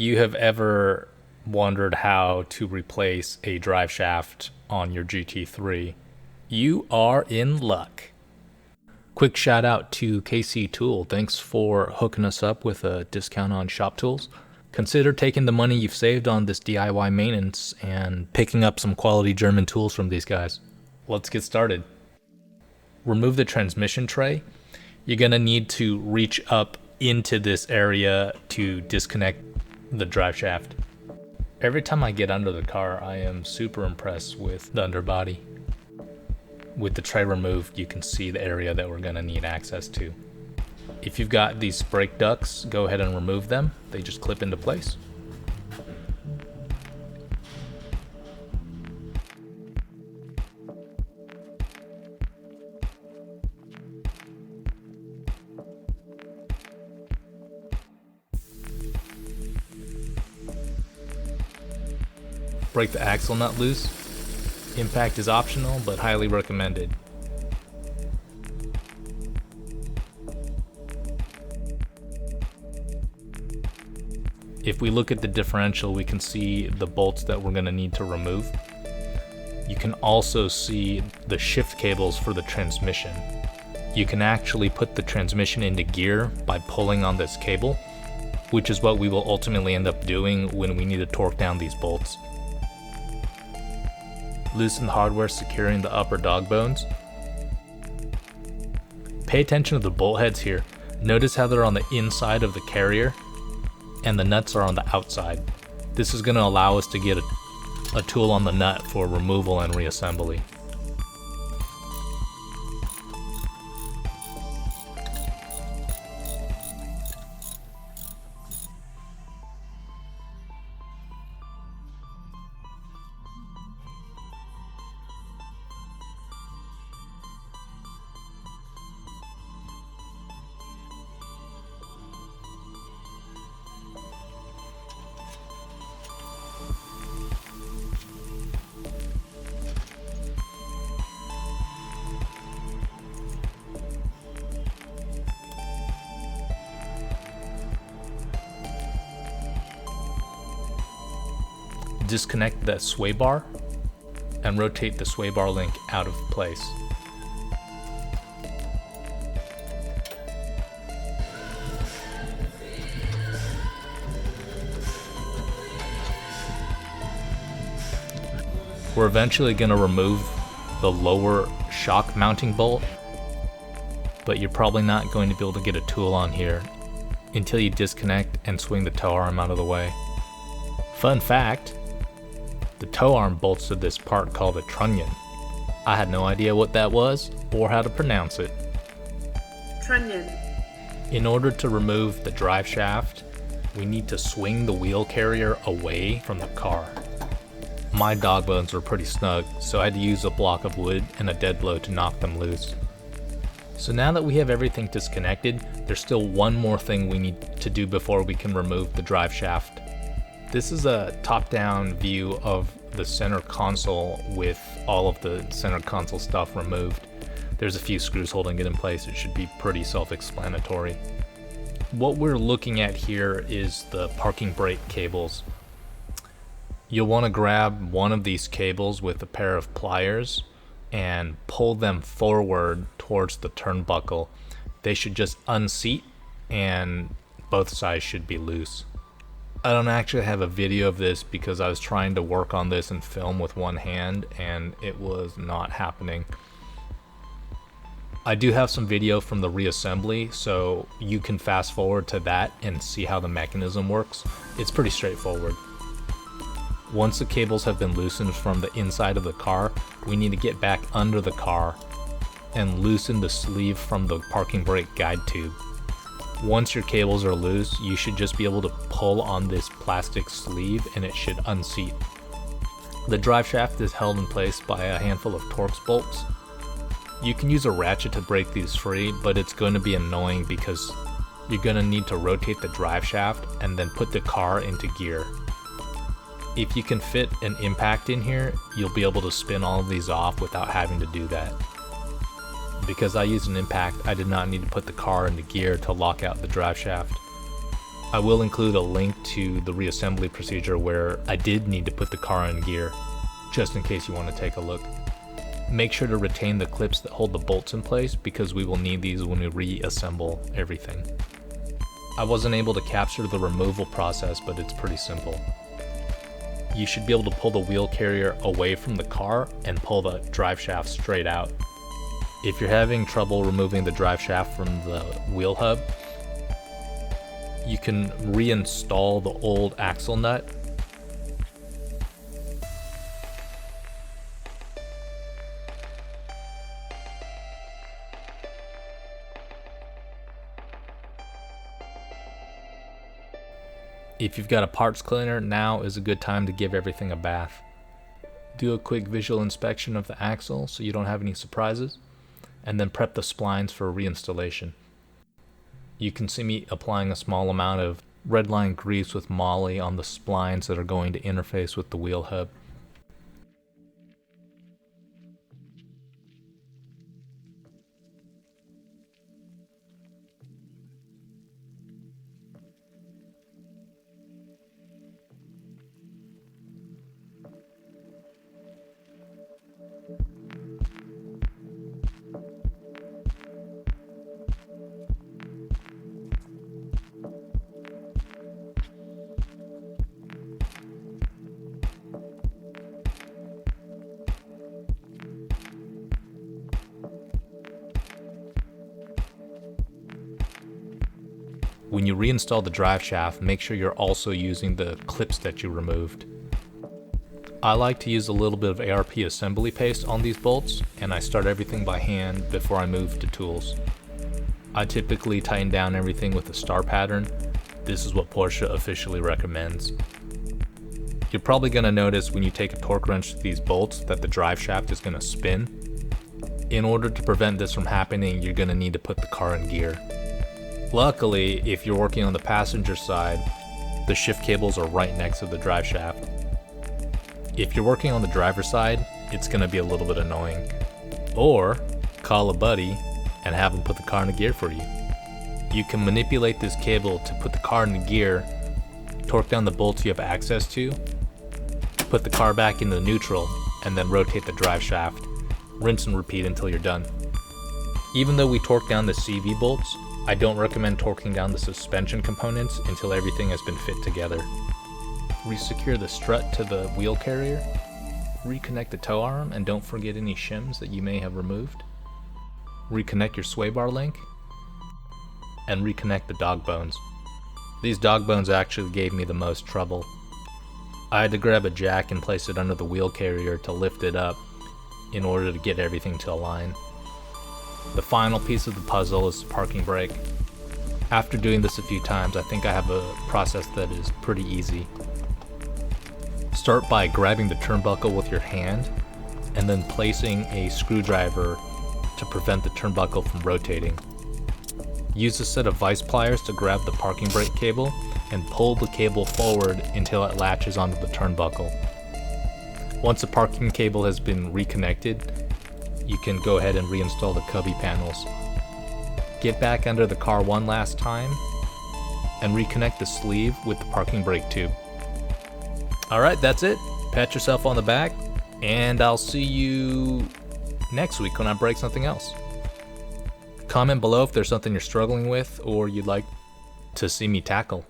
you have ever wondered how to replace a drive shaft on your GT3, you are in luck. Quick shout out to KC Tool. Thanks for hooking us up with a discount on shop tools. Consider taking the money you've saved on this DIY maintenance and picking up some quality German tools from these guys. Let's get started. Remove the transmission tray. You're gonna need to reach up into this area to disconnect the drive shaft. Every time I get under the car, I am super impressed with the underbody. With the tray removed, you can see the area that we're gonna need access to. If you've got these brake ducts, go ahead and remove them. They just clip into place. Break the axle nut loose. Impact is optional, but highly recommended. If we look at the differential, we can see the bolts that we're going to need to remove. You can also see the shift cables for the transmission. You can actually put the transmission into gear by pulling on this cable, which is what we will ultimately end up doing when we need to torque down these bolts. Loosen the hardware securing the upper dog bones. Pay attention to the bolt heads here. Notice how they're on the inside of the carrier and the nuts are on the outside. This is going to allow us to get a tool on the nut for removal and reassembly. Disconnect that sway bar and rotate the sway bar link out of place. We're eventually going to remove the lower shock mounting bolt, but you're probably not going to be able to get a tool on here until you disconnect and swing the tow arm out of the way. Fun fact, the tow arm bolts to this part called a trunnion. I had no idea what that was or how to pronounce it. Trunnion. In order to remove the drive shaft, we need to swing the wheel carrier away from the car. My dog bones were pretty snug, so I had to use a block of wood and a dead blow to knock them loose. So now that we have everything disconnected, there's still one more thing we need to do before we can remove the drive shaft. This is a top-down view of the center console with all of the center console stuff removed. There's a few screws holding it in place. It should be pretty self-explanatory. What we're looking at here is the parking brake cables. You'll want to grab one of these cables with a pair of pliers and pull them forward towards the turnbuckle. They should just unseat and both sides should be loose. I don't actually have a video of this because I was trying to work on this and film with one hand and it was not happening. I do have some video from the reassembly, so you can fast forward to that and see how the mechanism works. It's pretty straightforward. Once the cables have been loosened from the inside of the car, we need to get back under the car and loosen the sleeve from the parking brake guide tube. Once your cables are loose, you should just be able to pull on this plastic sleeve and it should unseat. The drive shaft is held in place by a handful of Torx bolts. You can use a ratchet to break these free, but it's going to be annoying because you're going to need to rotate the drive shaft and then put the car into gear. If you can fit an impact in here, you'll be able to spin all of these off without having to do that. Because I used an impact, I did not need to put the car into gear to lock out the drive shaft. I will include a link to the reassembly procedure where I did need to put the car in gear, just in case you want to take a look. Make sure to retain the clips that hold the bolts in place because we will need these when we reassemble everything. I wasn't able to capture the removal process, but it's pretty simple. You should be able to pull the wheel carrier away from the car and pull the drive shaft straight out. If you're having trouble removing the drive shaft from the wheel hub, you can reinstall the old axle nut. If you've got a parts cleaner, now is a good time to give everything a bath. Do a quick visual inspection of the axle so you don't have any surprises, and then prep the splines for reinstallation. You can see me applying a small amount of redline grease with moly on the splines that are going to interface with the wheel hub. When you reinstall the drive shaft, make sure you're also using the clips that you removed. I like to use a little bit of ARP assembly paste on these bolts, and I start everything by hand before I move to tools. I typically tighten down everything with a star pattern. This is what Porsche officially recommends. You're probably going to notice when you take a torque wrench to these bolts that the drive shaft is going to spin. In order to prevent this from happening, you're going to need to put the car in gear. Luckily, if you're working on the passenger side, the shift cables are right next to the drive shaft. If you're working on the driver's side, it's going to be a little bit annoying. Or, call a buddy and have him put the car in gear for you. You can manipulate this cable to put the car in gear, torque down the bolts you have access to, put the car back into neutral, and then rotate the drive shaft. Rinse and repeat until you're done. Even though we torque down the CV bolts, I don't recommend torquing down the suspension components until everything has been fit together. Resecure the strut to the wheel carrier, reconnect the tow arm, and don't forget any shims that you may have removed. Reconnect your sway bar link, and reconnect the dog bones. These dog bones actually gave me the most trouble. I had to grab a jack and place it under the wheel carrier to lift it up in order to get everything to align. The final piece of the puzzle is the parking brake. After doing this a few times, I think I have a process that is pretty easy. Start by grabbing the turnbuckle with your hand, and then placing a screwdriver to prevent the turnbuckle from rotating. Use a set of vice pliers to grab the parking brake cable, and pull the cable forward until it latches onto the turnbuckle. Once the parking cable has been reconnected, you can go ahead and reinstall the cubby panels. Get back under the car one last time and reconnect the sleeve with the parking brake tube. Alright, that's it. Pat yourself on the back, and I'll see you next week when I break something else. Comment below if there's something you're struggling with or you'd like to see me tackle.